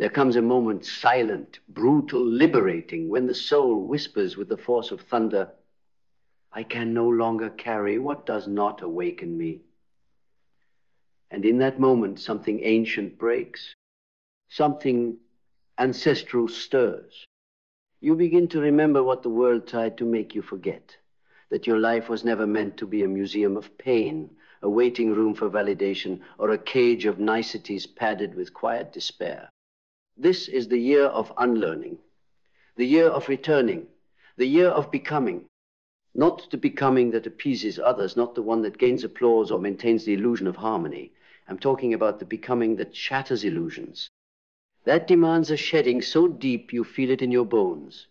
There comes a moment silent, brutal, liberating, when the soul whispers with the force of thunder, I can no longer carry what does not awaken me. And in that moment, something ancient breaks, something ancestral stirs. You begin to remember what the world tried to make you forget, that your life was never meant to be a museum of pain, a waiting room for validation, or a cage of niceties padded with quiet despair. This is the year of unlearning, the year of returning, the year of becoming. Not the becoming that appeases others, not the one that gains applause or maintains the illusion of harmony. I'm talking about the becoming that shatters illusions. That demands a shedding so deep you feel it in your bones.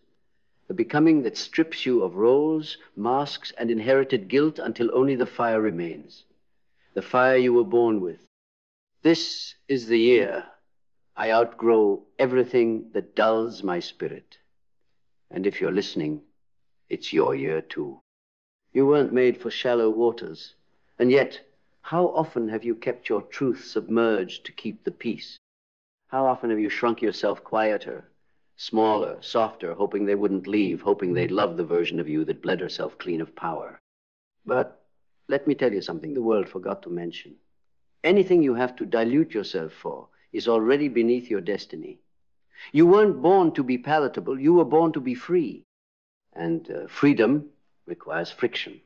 The becoming that strips you of roles, masks, and inherited guilt until only the fire remains. The fire you were born with. This is the year I outgrow everything that dulls my spirit. And if you're listening, it's your year too. You weren't made for shallow waters. And yet, how often have you kept your truth submerged to keep the peace? How often have you shrunk yourself quieter, smaller, softer, hoping they wouldn't leave, hoping they'd love the version of you that bled herself clean of power? But let me tell you something the world forgot to mention. Anything you have to dilute yourself for is already beneath your destiny. You weren't born to be palatable, you were born to be free. And freedom requires friction.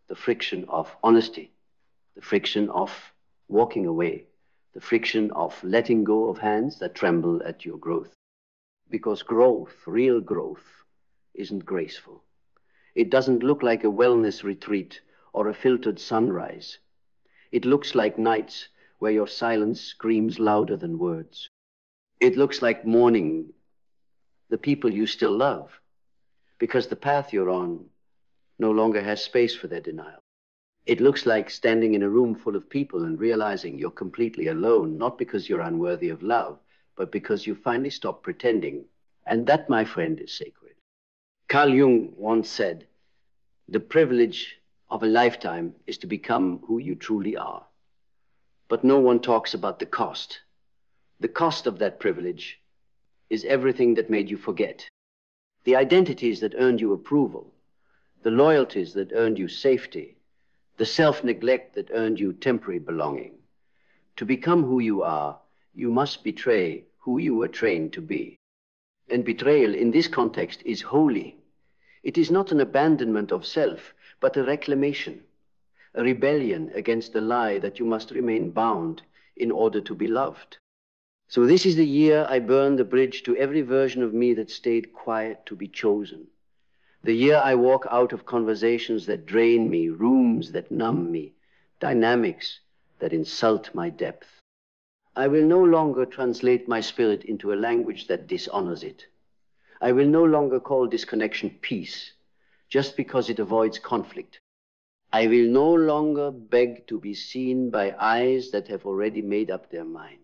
The friction of honesty, the friction of walking away, the friction of letting go of hands that tremble at your growth. Because growth, real growth, isn't graceful. It doesn't look like a wellness retreat or a filtered sunrise. It looks like nights where your silence screams louder than words. It looks like mourning the people you still love, because the path you're on no longer has space for their denial. It looks like standing in a room full of people and realizing you're completely alone, not because you're unworthy of love, but because you finally stopped pretending. And that, my friend, is sacred. Carl Jung once said, the privilege of a lifetime is to become who you truly are. But no one talks about the cost. The cost of that privilege is everything that made you forget. The identities that earned you approval, the loyalties that earned you safety, the self-neglect that earned you temporary belonging. To become who you are, you must betray who you were trained to be. And betrayal in this context is holy. It is not an abandonment of self, but a reclamation, a rebellion against the lie that you must remain bound in order to be loved. So this is the year I burn the bridge to every version of me that stayed quiet to be chosen. The year I walk out of conversations that drain me, rooms that numb me, dynamics that insult my depth. I will no longer translate my spirit into a language that dishonors it. I will no longer call disconnection peace, just because it avoids conflict. I will no longer beg to be seen by eyes that have already made up their mind.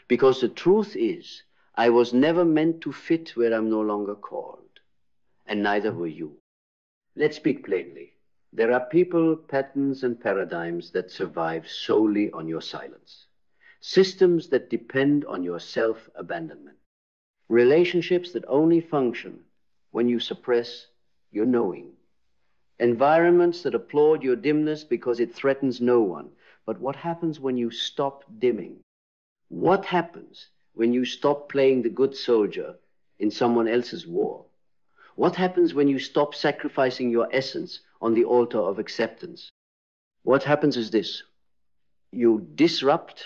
Because the truth is, I was never meant to fit where I'm no longer called. And neither were you. Let's speak plainly. There are people, patterns, and paradigms that survive solely on your silence. Systems that depend on your self-abandonment. Relationships that only function when you suppress your knowing. Environments that applaud your dimness because it threatens no one. But what happens when you stop dimming? What happens when you stop playing the good soldier in someone else's war? What happens when you stop sacrificing your essence on the altar of acceptance? What happens is this. You disrupt,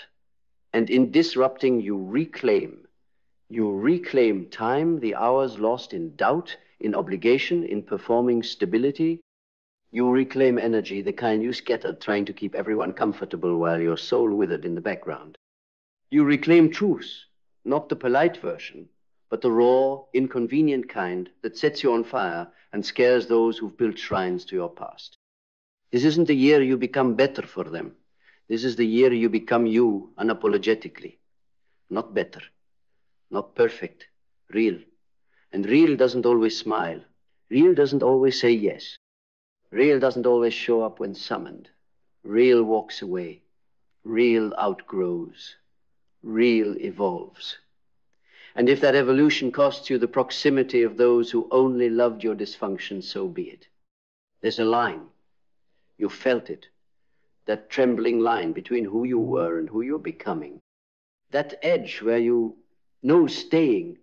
and in disrupting, you reclaim. You reclaim time, the hours lost in doubt, in obligation, in performing stability. You reclaim energy, the kind you scattered trying to keep everyone comfortable while your soul withered in the background. You reclaim truth, not the polite version, but the raw, inconvenient kind that sets you on fire and scares those who've built shrines to your past. This isn't the year you become better for them. This is the year you become you unapologetically. Not better, not perfect, real. And real doesn't always smile. Real doesn't always say yes. Real doesn't always show up when summoned. Real walks away. Real outgrows. Real evolves. And if that evolution costs you the proximity of those who only loved your dysfunction, so be it. There's a line. You felt it. That trembling line between who you were and who you're becoming. That edge where you know staying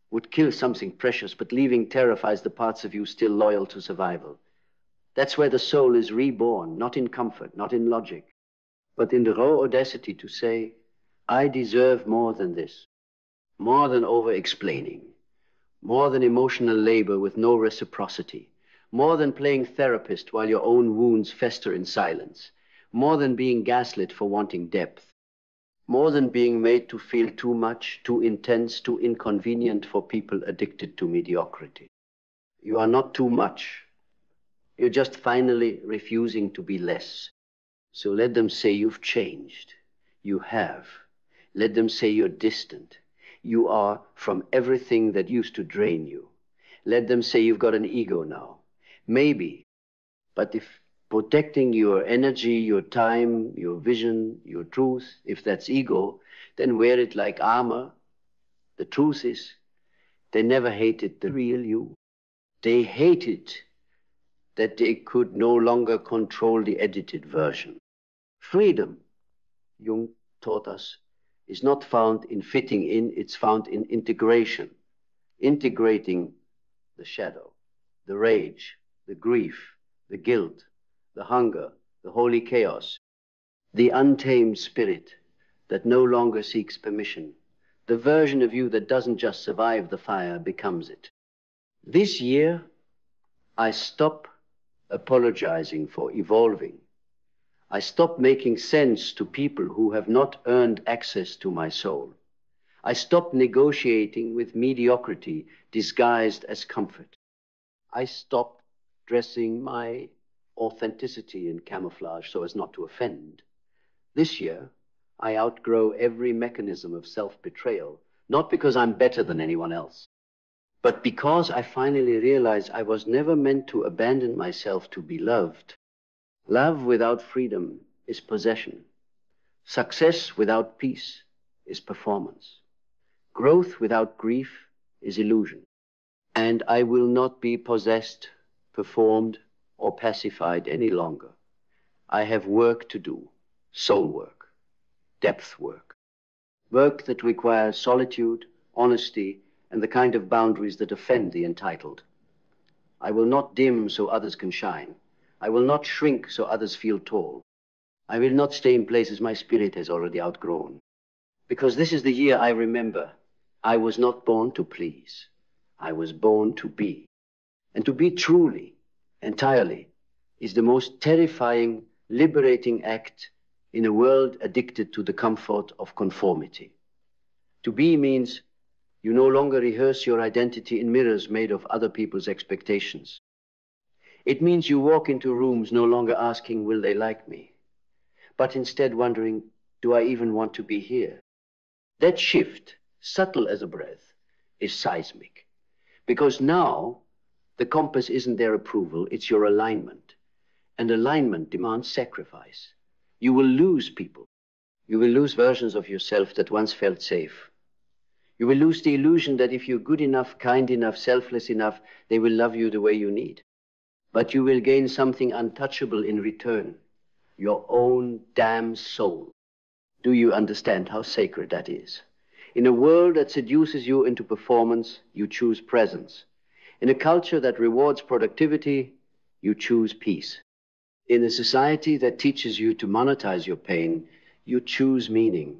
would kill something precious, but leaving terrifies the parts of you still loyal to survival. That's where the soul is reborn, not in comfort, not in logic, but in the raw audacity to say, I deserve more than this, more than over-explaining, more than emotional labor with no reciprocity, more than playing therapist while your own wounds fester in silence, more than being gaslit for wanting depth, more than being made to feel too much, too intense, too inconvenient for people addicted to mediocrity. You are not too much. You're just finally refusing to be less. So let them say you've changed. You have. Let them say you're distant. You are from everything that used to drain you. Let them say you've got an ego now. Maybe. But if protecting your energy, your time, your vision, your truth, if that's ego, then wear it like armor. The truth is, they never hated the real you. They hated that they could no longer control the edited version. Freedom, Jung taught us, is not found in fitting in, it's found in integration. Integrating the shadow, the rage, the grief, the guilt, the hunger, the holy chaos, the untamed spirit that no longer seeks permission, the version of you that doesn't just survive the fire, becomes it. This year, I stop apologizing for evolving. I stop making sense to people who have not earned access to my soul. I stop negotiating with mediocrity disguised as comfort. I stop dressing my authenticity in camouflage so as not to offend. This year, I outgrow every mechanism of self-betrayal, not because I'm better than anyone else, but because I finally realize I was never meant to abandon myself to be loved. Love without freedom is possession. Success without peace is performance. Growth without grief is illusion. And I will not be possessed, performed, or pacified any longer. I have work to do, soul work, depth work, work that requires solitude, honesty, and the kind of boundaries that offend the entitled. I will not dim so others can shine. I will not shrink so others feel tall. I will not stay in places my spirit has already outgrown. Because this is the year I remember. I was not born to please. I was born to be. And to be truly, entirely, is the most terrifying, liberating act in a world addicted to the comfort of conformity. To be means you no longer rehearse your identity in mirrors made of other people's expectations. It means you walk into rooms no longer asking, will they like me? But instead wondering, do I even want to be here? That shift, subtle as a breath, is seismic. Because now, the compass isn't their approval, it's your alignment. And alignment demands sacrifice. You will lose people. You will lose versions of yourself that once felt safe. You will lose the illusion that if you're good enough, kind enough, selfless enough, they will love you the way you need. But you will gain something untouchable in return, your own damn soul. Do you understand how sacred that is? In a world that seduces you into performance, you choose presence. In a culture that rewards productivity, you choose peace. In a society that teaches you to monetize your pain, you choose meaning.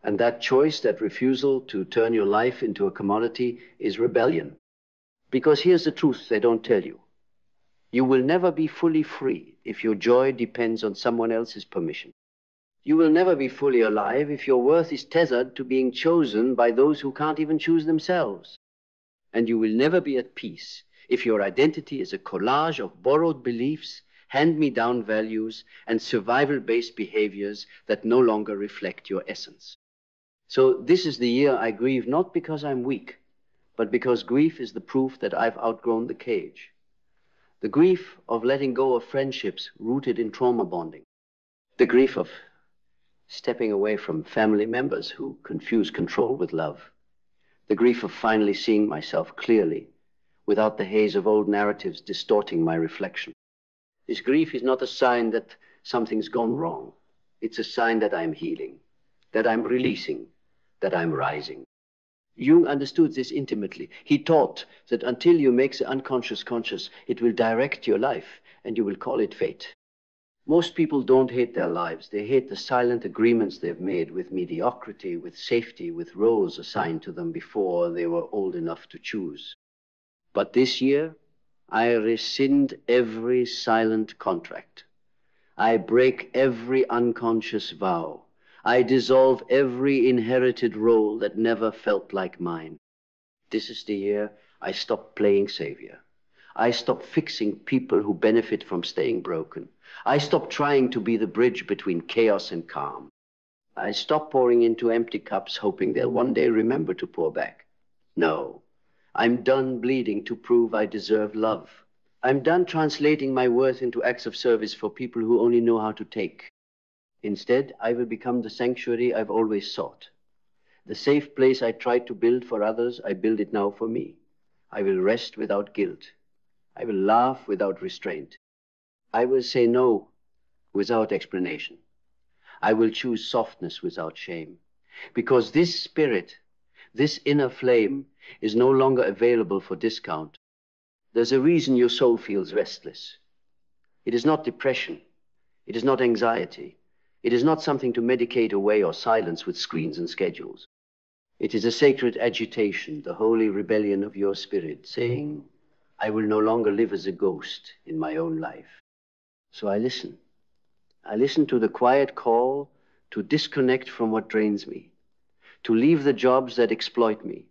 And that choice, that refusal to turn your life into a commodity, is rebellion. Because here's the truth they don't tell you. You will never be fully free if your joy depends on someone else's permission. You will never be fully alive if your worth is tethered to being chosen by those who can't even choose themselves. And you will never be at peace if your identity is a collage of borrowed beliefs, hand-me-down values, and survival-based behaviors that no longer reflect your essence. So this is the year I grieve, not because I'm weak, but because grief is the proof that I've outgrown the cage. The grief of letting go of friendships rooted in trauma bonding. The grief of stepping away from family members who confuse control with love. The grief of finally seeing myself clearly, without the haze of old narratives distorting my reflection. This grief is not a sign that something's gone wrong. It's a sign that I'm healing, that I'm releasing, that I'm rising. Jung understood this intimately. He taught that until you make the unconscious conscious, it will direct your life, and you will call it fate. Most people don't hate their lives. They hate the silent agreements they've made with mediocrity, with safety, with roles assigned to them before they were old enough to choose. But this year, I rescind every silent contract. I break every unconscious vow. I dissolve every inherited role that never felt like mine. This is the year I stop playing savior. I stop fixing people who benefit from staying broken. I stop trying to be the bridge between chaos and calm. I stop pouring into empty cups hoping they'll one day remember to pour back. No, I'm done bleeding to prove I deserve love. I'm done translating my worth into acts of service for people who only know how to take. Instead, I will become the sanctuary I've always sought. The safe place I tried to build for others, I build it now for me. I will rest without guilt. I will laugh without restraint. I will say no without explanation. I will choose softness without shame. Because this spirit, this inner flame, is no longer available for discount. There's a reason your soul feels restless. It is not depression. It is not anxiety. It is not something to medicate away or silence with screens and schedules. It is a sacred agitation, the holy rebellion of your spirit, saying, I will no longer live as a ghost in my own life. So I listen. I listen to the quiet call to disconnect from what drains me, to leave the jobs that exploit me,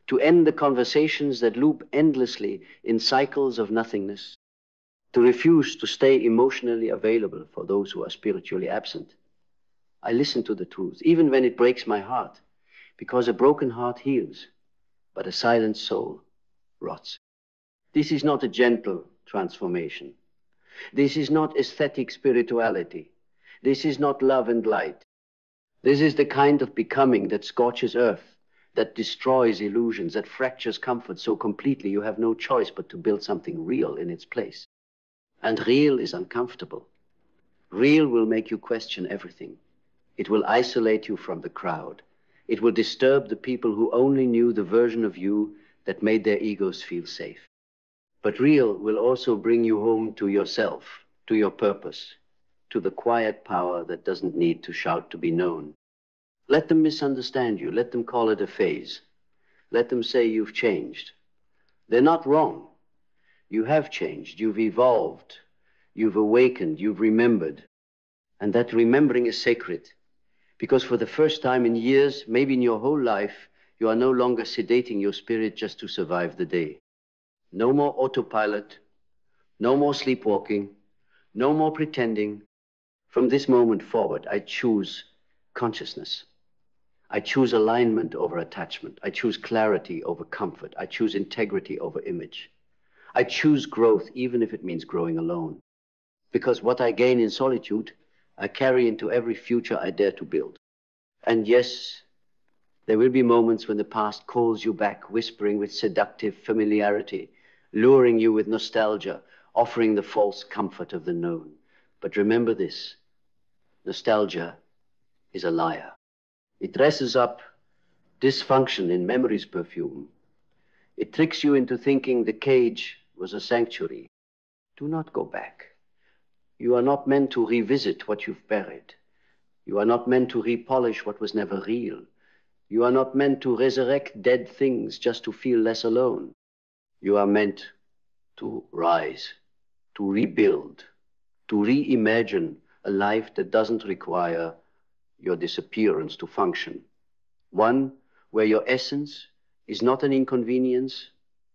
to end the conversations that loop endlessly in cycles of nothingness, to refuse to stay emotionally available for those who are spiritually absent. I listen to the truth, even when it breaks my heart, because a broken heart heals, but a silent soul rots. This is not a gentle transformation. This is not aesthetic spirituality. This is not love and light. This is the kind of becoming that scorches earth, that destroys illusions, that fractures comfort so completely you have no choice but to build something real in its place. And real is uncomfortable. Real will make you question everything. It will isolate you from the crowd. It will disturb the people who only knew the version of you that made their egos feel safe. But real will also bring you home to yourself, to your purpose, to the quiet power that doesn't need to shout to be known. Let them misunderstand you. Let them call it a phase. Let them say you've changed. They're not wrong. You have changed. You've evolved. You've awakened. You've remembered. And that remembering is sacred. Because for the first time in years, maybe in your whole life, you are no longer sedating your spirit just to survive the day. No more autopilot, no more sleepwalking, no more pretending. From this moment forward, I choose consciousness. I choose alignment over attachment. I choose clarity over comfort. I choose integrity over image. I choose growth, even if it means growing alone. Because what I gain in solitude, I carry into every future I dare to build. And yes, there will be moments when the past calls you back, whispering with seductive familiarity, luring you with nostalgia, offering the false comfort of the known. But remember this, nostalgia is a liar. It dresses up dysfunction in memory's perfume. It tricks you into thinking the cage was a sanctuary. Do not go back. You are not meant to revisit what you've buried. You are not meant to repolish what was never real. You are not meant to resurrect dead things just to feel less alone. You are meant to rise, to rebuild, to reimagine a life that doesn't require your disappearance to function. One where your essence is not an inconvenience,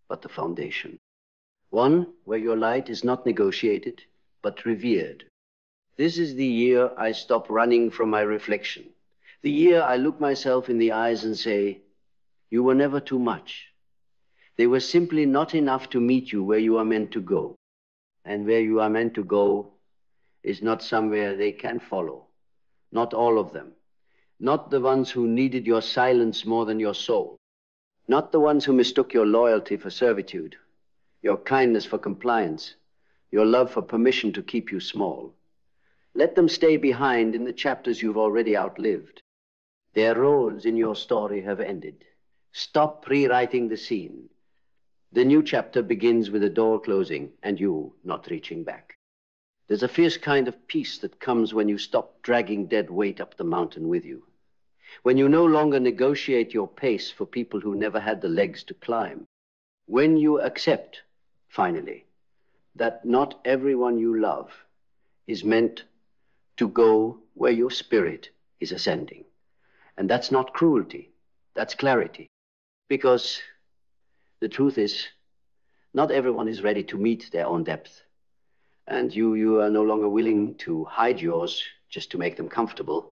but the foundation. One where your light is not negotiated, but revered. This is the year I stop running from my reflection. The year I look myself in the eyes and say, you were never too much. They were simply not enough to meet you where you are meant to go. And where you are meant to go is not somewhere they can follow. Not all of them. Not the ones who needed your silence more than your soul. Not the ones who mistook your loyalty for servitude, your kindness for compliance, your love for permission to keep you small. Let them stay behind in the chapters you've already outlived. Their roles in your story have ended. Stop rewriting the scene. The new chapter begins with the door closing and you not reaching back. There's a fierce kind of peace that comes when you stop dragging dead weight up the mountain with you. When you no longer negotiate your pace for people who never had the legs to climb. When you accept, finally, that not everyone you love is meant to go where your spirit is ascending. And that's not cruelty, that's clarity. Because the truth is, not everyone is ready to meet their own depth. And you are no longer willing to hide yours just to make them comfortable.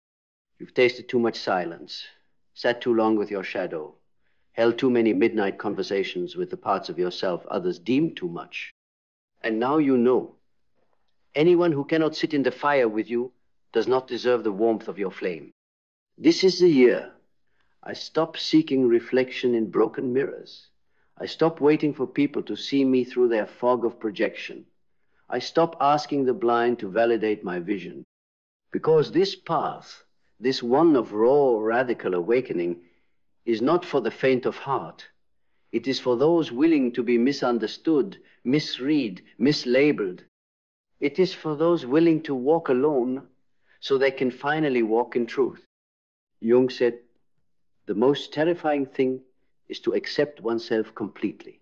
You've tasted too much silence, sat too long with your shadow, held too many midnight conversations with the parts of yourself others deemed too much. And now you know, anyone who cannot sit in the fire with you does not deserve the warmth of your flame. This is the year I stop seeking reflection in broken mirrors. I stop waiting for people to see me through their fog of projection. I stop asking the blind to validate my vision. Because this path, this one of raw, radical awakening, is not for the faint of heart. It is for those willing to be misunderstood, misread, mislabeled. It is for those willing to walk alone so they can finally walk in truth. Jung said, the most terrifying thing is to accept oneself completely.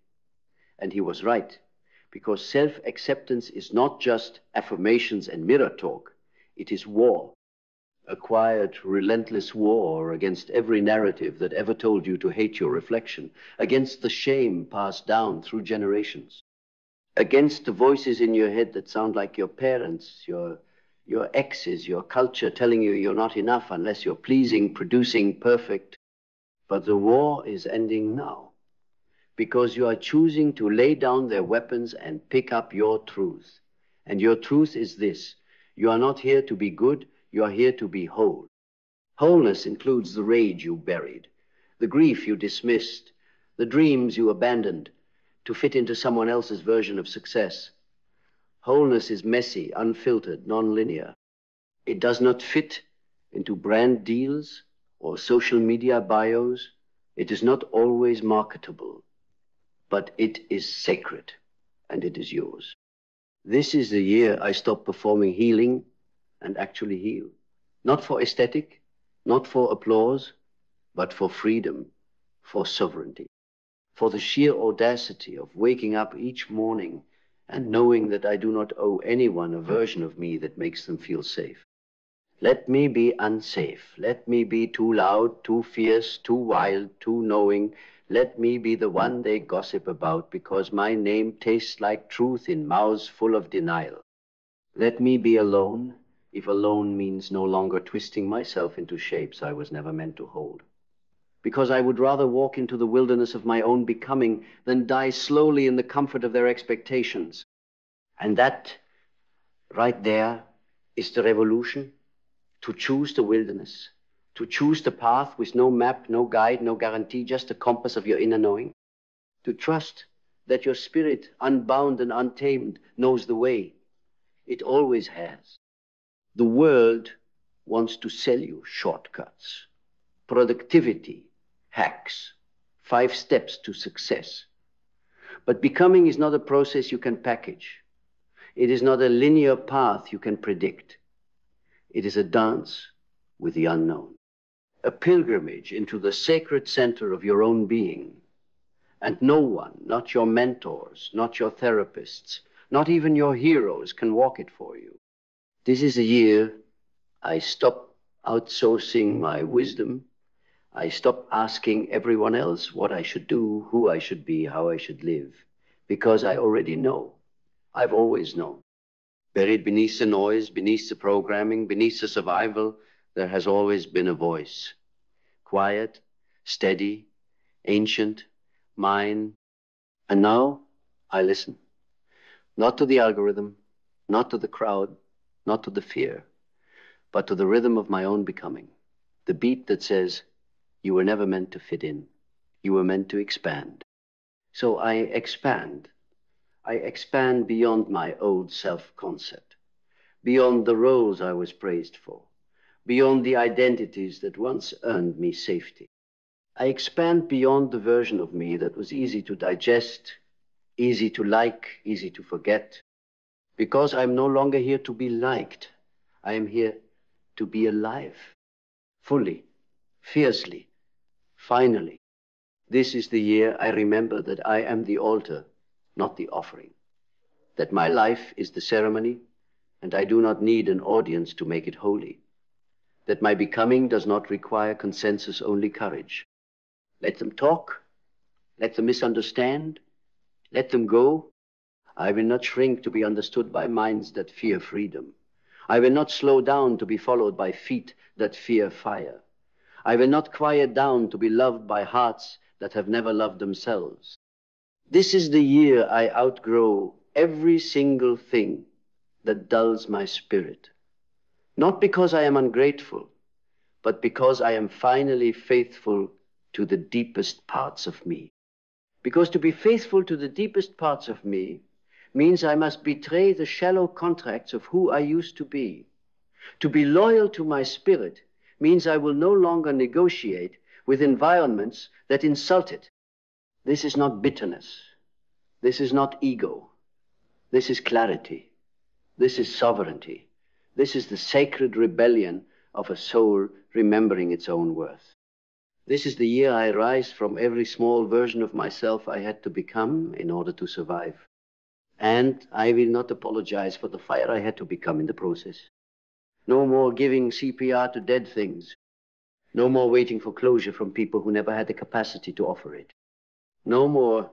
And he was right, because self-acceptance is not just affirmations and mirror talk. It is war. A quiet, relentless war against every narrative that ever told you to hate your reflection, against the shame passed down through generations, against the voices in your head that sound like your parents, your exes, your culture telling you you're not enough unless you're pleasing, producing, perfect. But the war is ending now, because you are choosing to lay down their weapons and pick up your truth. And your truth is this: you are not here to be good, you are here to be whole. Wholeness includes the rage you buried, the grief you dismissed, the dreams you abandoned to fit into someone else's version of success. Wholeness is messy, unfiltered, non-linear. It does not fit into brand deals or social media bios. It is not always marketable, but it is sacred, and it is yours. This is the year I stop performing healing and actually heal. Not for aesthetic, not for applause, but for freedom, for sovereignty, for the sheer audacity of waking up each morning and knowing that I do not owe anyone a version of me that makes them feel safe. Let me be unsafe. Let me be too loud, too fierce, too wild, too knowing. Let me be the one they gossip about because my name tastes like truth in mouths full of denial. Let me be alone, if alone means no longer twisting myself into shapes I was never meant to hold. Because I would rather walk into the wilderness of my own becoming than die slowly in the comfort of their expectations. And that, right there, is the revolution. To choose the wilderness, to choose the path with no map, no guide, no guarantee, just a compass of your inner knowing. To trust that your spirit, unbound and untamed, knows the way. It always has. The world wants to sell you shortcuts, productivity, hacks, 5 steps to success. But becoming is not a process you can package. It is not a linear path you can predict. It is a dance with the unknown, a pilgrimage into the sacred center of your own being. And no one, not your mentors, not your therapists, not even your heroes can walk it for you. This is a year I stop outsourcing my wisdom. I stop asking everyone else what I should do, who I should be, how I should live, because I already know. I've always known. Buried beneath the noise, beneath the programming, beneath the survival, there has always been a voice. Quiet, steady, ancient, mine. And now I listen. Not to the algorithm, not to the crowd, not to the fear, but to the rhythm of my own becoming. The beat that says, you were never meant to fit in. You were meant to expand. So I expand. I expand beyond my old self-concept, beyond the roles I was praised for, beyond the identities that once earned me safety. I expand beyond the version of me that was easy to digest, easy to like, easy to forget, because I'm no longer here to be liked. I am here to be alive, fully, fiercely, finally. This is the year I remember that I am the altar, not the offering, that my life is the ceremony, and I do not need an audience to make it holy, that my becoming does not require consensus, only courage. Let them talk, let them misunderstand, let them go. I will not shrink to be understood by minds that fear freedom. I will not slow down to be followed by feet that fear fire. I will not quiet down to be loved by hearts that have never loved themselves. This is the year I outgrow every single thing that dulls my spirit. Not because I am ungrateful, but because I am finally faithful to the deepest parts of me. Because to be faithful to the deepest parts of me means I must betray the shallow contracts of who I used to be. To be loyal to my spirit means I will no longer negotiate with environments that insult it. This is not bitterness. This is not ego. This is clarity. This is sovereignty. This is the sacred rebellion of a soul remembering its own worth. This is the year I rise from every small version of myself I had to become in order to survive. And I will not apologize for the fire I had to become in the process. No more giving CPR to dead things. No more waiting for closure from people who never had the capacity to offer it. No more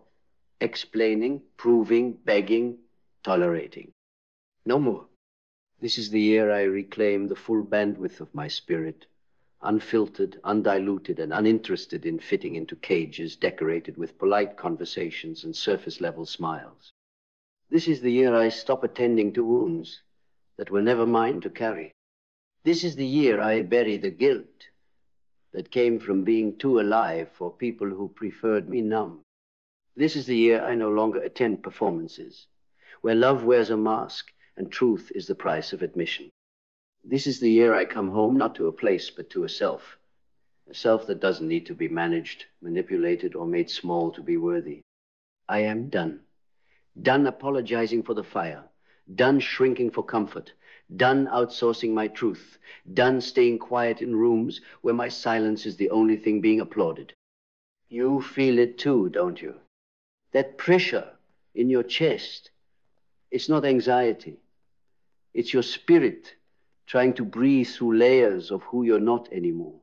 explaining, proving, begging, tolerating. No more. This is the year I reclaim the full bandwidth of my spirit, unfiltered, undiluted, and uninterested in fitting into cages decorated with polite conversations and surface-level smiles. This is the year I stop attending to wounds that were never mine to carry. This is the year I bury the guilt that came from being too alive for people who preferred me numb. This is the year I no longer attend performances, where love wears a mask and truth is the price of admission. This is the year I come home, not to a place, but to a self that doesn't need to be managed, manipulated, or made small to be worthy. I am done. Done apologizing for the fire, done shrinking for comfort, done outsourcing my truth, done staying quiet in rooms where my silence is the only thing being applauded. You feel it too, don't you? That pressure in your chest, it's not anxiety. It's your spirit trying to breathe through layers of who you're not anymore.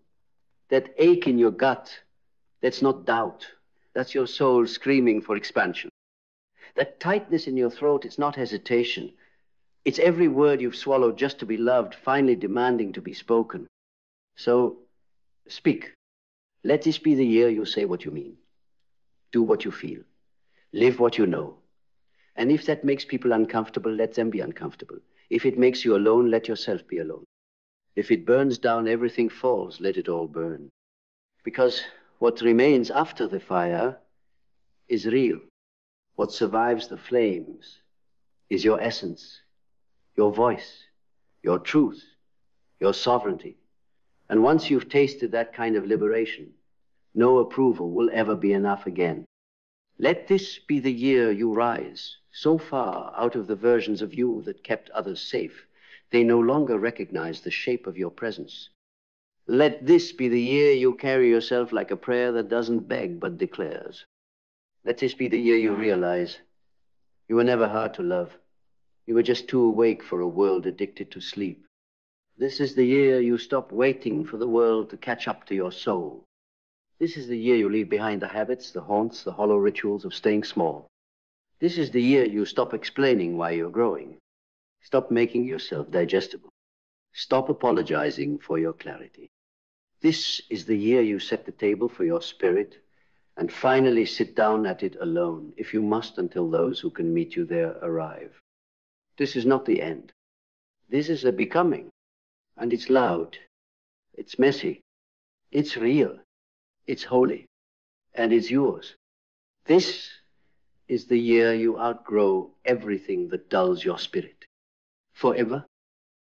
That ache in your gut, that's not doubt. That's your soul screaming for expansion. That tightness in your throat, it's not hesitation. It's every word you've swallowed just to be loved, finally demanding to be spoken. So, speak. Let this be the year you say what you mean. Do what you feel. Live what you know. And if that makes people uncomfortable, let them be uncomfortable. If it makes you alone, let yourself be alone. If it burns down, everything falls, let it all burn. Because what remains after the fire is real. What survives the flames is your essence, your voice, your truth, your sovereignty. And once you've tasted that kind of liberation, no approval will ever be enough again. Let this be the year you rise so far out of the versions of you that kept others safe, they no longer recognize the shape of your presence. Let this be the year you carry yourself like a prayer that doesn't beg but declares. Let this be the year you realize you were never hard to love. You were just too awake for a world addicted to sleep. This is the year you stop waiting for the world to catch up to your soul. This is the year you leave behind the habits, the haunts, the hollow rituals of staying small. This is the year you stop explaining why you're growing. Stop making yourself digestible. Stop apologizing for your clarity. This is the year you set the table for your spirit and finally sit down at it alone, if you must, until those who can meet you there arrive. This is not the end. This is a becoming, and it's loud. It's messy. It's real. It's holy. and is yours. This is the year you outgrow everything that dulls your spirit. Forever.